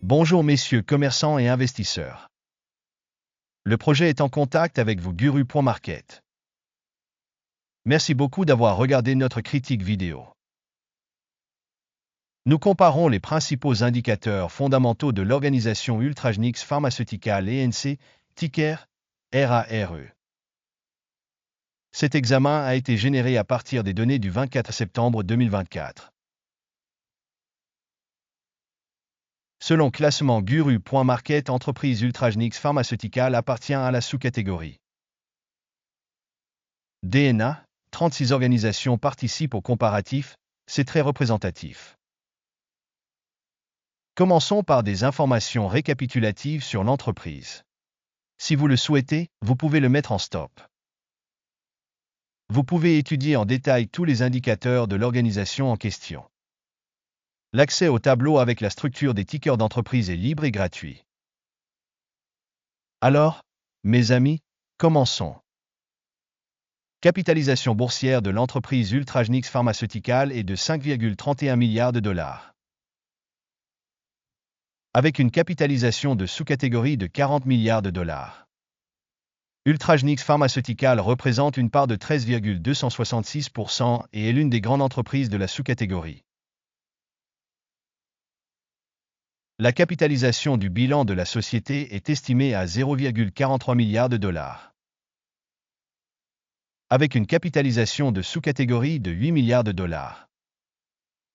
Bonjour messieurs commerçants et investisseurs. Le projet est en contact avec vous Guru.market. Merci beaucoup d'avoir regardé notre critique vidéo. Nous comparons les principaux indicateurs fondamentaux de l'organisation Ultragenyx Pharmaceutical ENC, ticker RARE. Cet examen a été généré à partir des données du 24 septembre 2024. Selon classement Guru.market, entreprise Ultragenyx Pharmaceutical appartient à la sous-catégorie DNA. 36 organisations participent au comparatif, c'est très représentatif. Commençons par des informations récapitulatives sur l'entreprise. Si vous le souhaitez, vous pouvez le mettre en stop. Vous pouvez étudier en détail tous les indicateurs de l'organisation en question. L'accès au tableau avec la structure des tickers d'entreprise est libre et gratuit. Alors, mes amis, commençons. Capitalisation boursière de l'entreprise Ultragenyx Pharmaceutical est de 5,31 milliards de dollars. Avec une capitalisation de sous-catégorie de 40 milliards de dollars. Ultragenyx Pharmaceutical représente une part de 13,266% et est l'une des grandes entreprises de la sous-catégorie. La capitalisation du bilan de la société est estimée à 0,43 milliards de dollars. Avec une capitalisation de sous-catégorie de 8 milliards de dollars.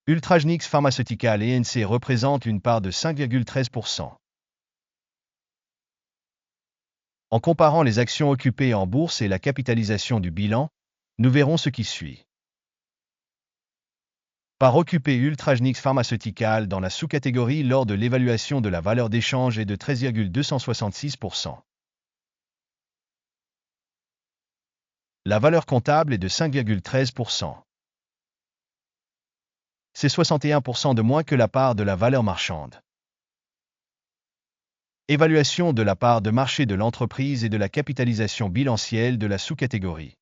Ultragenyx Pharmaceutical ENC représente une part de 5,13%. En comparant les actions occupées en bourse et la capitalisation du bilan, nous verrons ce qui suit. Part occupée Ultragenyx Pharmaceutical dans la sous-catégorie lors de l'évaluation de la valeur d'échange est de 13,266%. La valeur comptable est de 5,13%. C'est 61% de moins que la part de la valeur marchande. Évaluation de la part de marché de l'entreprise et de la capitalisation bilancielle de la sous-catégorie.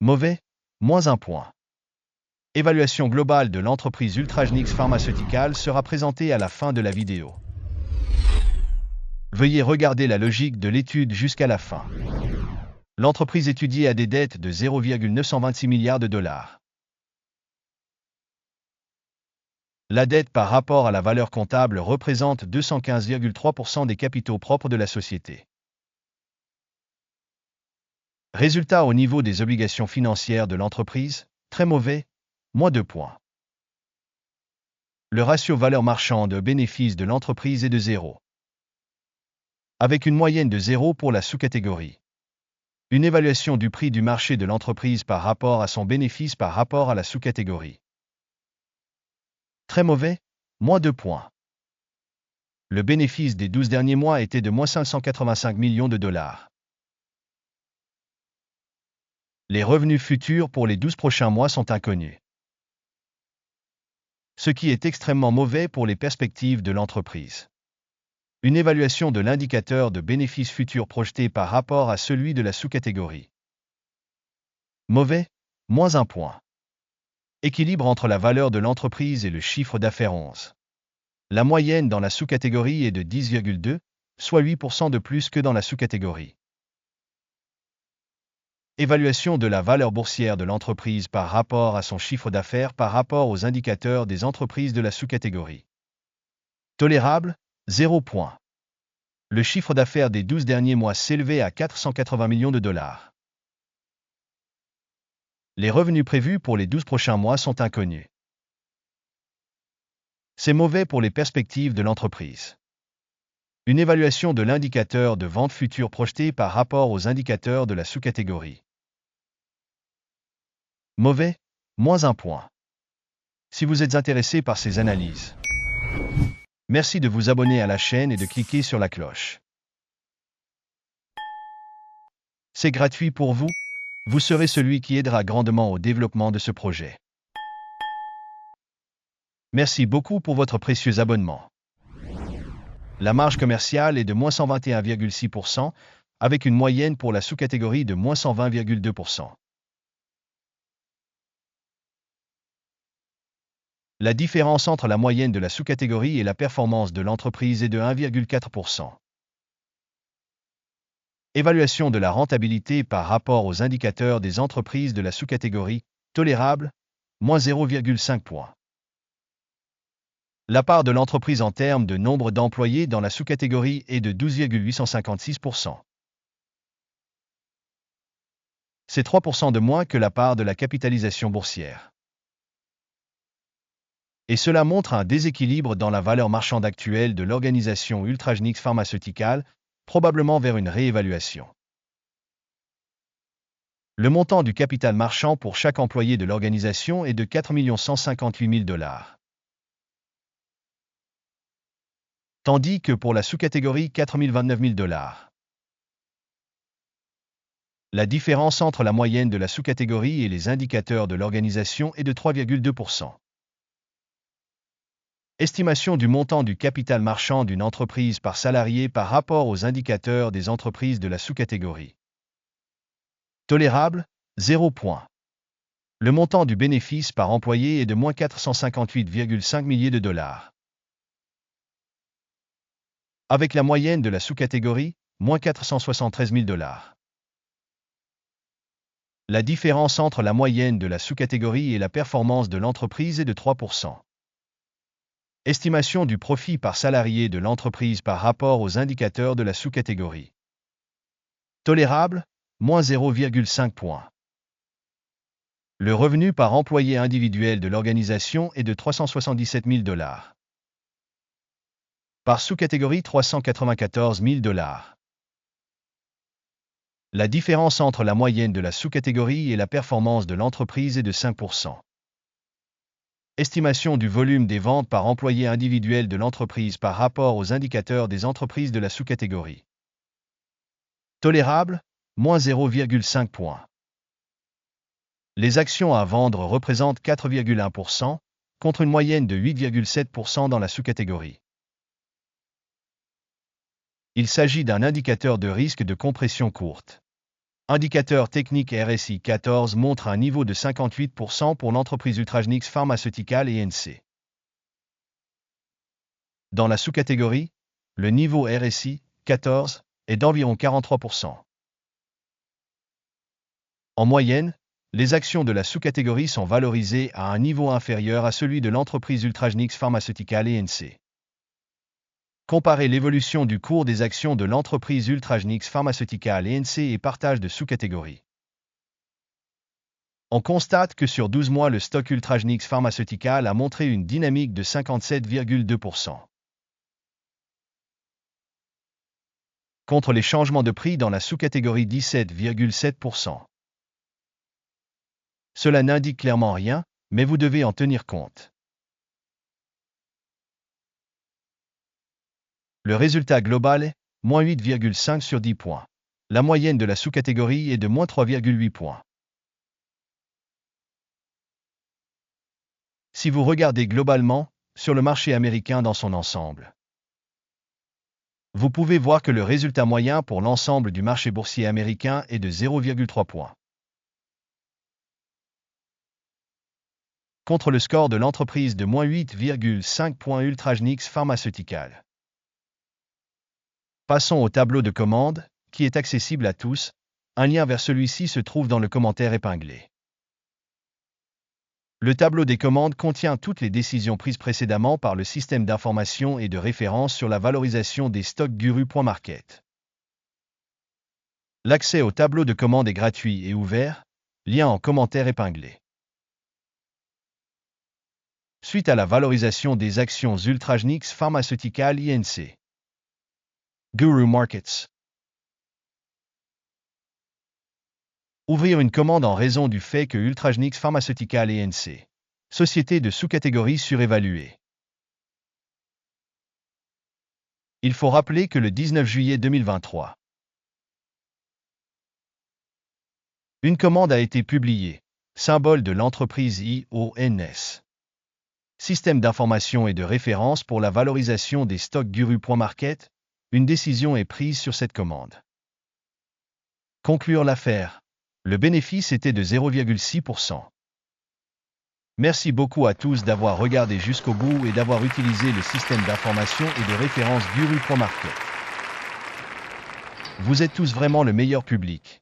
Mauvais, moins 1 point. Évaluation globale de l'entreprise Ultragenyx Pharmaceutical sera présentée à la fin de la vidéo. Veuillez regarder la logique de l'étude jusqu'à la fin. L'entreprise étudiée a des dettes de 0,926 milliards de dollars. La dette par rapport à la valeur comptable représente 215,3% des capitaux propres de la société. Résultat au niveau des obligations financières de l'entreprise, très mauvais, moins 2 points. Le ratio valeur marchande-bénéfice de l'entreprise est de 0. Avec une moyenne de 0 pour la sous-catégorie. Une évaluation du prix du marché de l'entreprise par rapport à son bénéfice par rapport à la sous-catégorie. Très mauvais, moins 2 points. Le bénéfice des 12 derniers mois était de moins 585 millions de dollars. Les revenus futurs pour les 12 prochains mois sont inconnus. Ce qui est extrêmement mauvais pour les perspectives de l'entreprise. Une évaluation de l'indicateur de bénéfices futurs projeté par rapport à celui de la sous-catégorie. Mauvais, moins 1 point. Équilibre entre la valeur de l'entreprise et le chiffre d'affaires 11. La moyenne dans la sous-catégorie est de 10,2, soit 8% de plus que dans la sous-catégorie. Évaluation de la valeur boursière de l'entreprise par rapport à son chiffre d'affaires par rapport aux indicateurs des entreprises de la sous-catégorie. Tolérable, 0 point. Le chiffre d'affaires des 12 derniers mois s'élevait à 480 millions de dollars. Les revenus prévus pour les 12 prochains mois sont inconnus. C'est mauvais pour les perspectives de l'entreprise. Une évaluation de l'indicateur de vente future projeté par rapport aux indicateurs de la sous-catégorie. Mauvais, moins 1 point. Si vous êtes intéressé par ces analyses, merci de vous abonner à la chaîne et de cliquer sur la cloche. C'est gratuit pour vous, vous serez celui qui aidera grandement au développement de ce projet. Merci beaucoup pour votre précieux abonnement. La marge commerciale est de moins 121,6%, avec une moyenne pour la sous-catégorie de moins 120,2%. La différence entre la moyenne de la sous-catégorie et la performance de l'entreprise est de 1,4%. Évaluation de la rentabilité par rapport aux indicateurs des entreprises de la sous-catégorie, tolérable, moins 0,5 points. La part de l'entreprise en termes de nombre d'employés dans la sous-catégorie est de 12,856%. C'est 3% de moins que la part de la capitalisation boursière. Et cela montre un déséquilibre dans la valeur marchande actuelle de l'organisation Ultragenyx Pharmaceuticals, probablement vers une réévaluation. Le montant du capital marchand pour chaque employé de l'organisation est de 4 158 000 $. Tandis que pour la sous-catégorie 4 029 000 $. La différence entre la moyenne de la sous-catégorie et les indicateurs de l'organisation est de 3,2%. Estimation du montant du capital marchand d'une entreprise par salarié par rapport aux indicateurs des entreprises de la sous-catégorie. Tolérable, 0 points. Le montant du bénéfice par employé est de moins 458,5 milliers de $. Avec la moyenne de la sous-catégorie, moins 473 000 $. La différence entre la moyenne de la sous-catégorie et la performance de l'entreprise est de 3%. Estimation du profit par salarié de l'entreprise par rapport aux indicateurs de la sous-catégorie. Tolérable, moins 0,5 points. Le revenu par employé individuel de l'organisation est de 377 000 $. Par sous-catégorie 394 000 $. La différence entre la moyenne de la sous-catégorie et la performance de l'entreprise est de 5%. Estimation du volume des ventes par employé individuel de l'entreprise par rapport aux indicateurs des entreprises de la sous-catégorie. Tolérable, moins 0,5 points. Les actions à vendre représentent 4,1%, contre une moyenne de 8,7% dans la sous-catégorie. Il s'agit d'un indicateur de risque de compression courte. Indicateur technique RSI 14 montre un niveau de 58% pour l'entreprise Ultragenyx Pharmaceuticals et NC. Dans la sous-catégorie, le niveau RSI 14 est d'environ 43%. En moyenne, les actions de la sous-catégorie sont valorisées à un niveau inférieur à celui de l'entreprise Ultragenyx Pharmaceuticals et NC. Comparez l'évolution du cours des actions de l'entreprise Ultragenyx Pharmaceuticals et NC et partage de sous-catégories. On constate que sur 12 mois, le stock Ultragenyx Pharmaceuticals a montré une dynamique de 57,2%. Contre les changements de prix dans la sous-catégorie 17,7%. Cela n'indique clairement rien, mais vous devez en tenir compte. Le résultat global est moins 8,5 sur 10 points. La moyenne de la sous-catégorie est de moins 3,8 points. Si vous regardez globalement, sur le marché américain dans son ensemble, vous pouvez voir que le résultat moyen pour l'ensemble du marché boursier américain est de 0,3 points. Contre le score de l'entreprise de moins 8,5 points Ultragenyx Pharmaceuticals. Passons au tableau de commande, qui est accessible à tous. Un lien vers celui-ci se trouve dans le commentaire épinglé. Le tableau des commandes contient toutes les décisions prises précédemment par le système d'information et de référence sur la valorisation des stocks Guru.market. L'accès au tableau de commande est gratuit et ouvert, lien en commentaire épinglé. Suite à la valorisation des actions Ultragenyx Pharmaceuticals INC. Guru Markets. Ouvrir une commande en raison du fait que Ultragenyx Pharmaceuticals et NC. Société de sous-catégorie surévaluée. Il faut rappeler que le 19 juillet 2023, une commande a été publiée, symbole de l'entreprise IONS. Système d'information et de référence pour la valorisation des stocks Guru.market, une décision est prise sur cette commande. Conclure l'affaire. Le bénéfice était de 0,6%. Merci beaucoup à tous d'avoir regardé jusqu'au bout et d'avoir utilisé le système d'information et de référence Guru Pro Market. Vous êtes tous vraiment le meilleur public.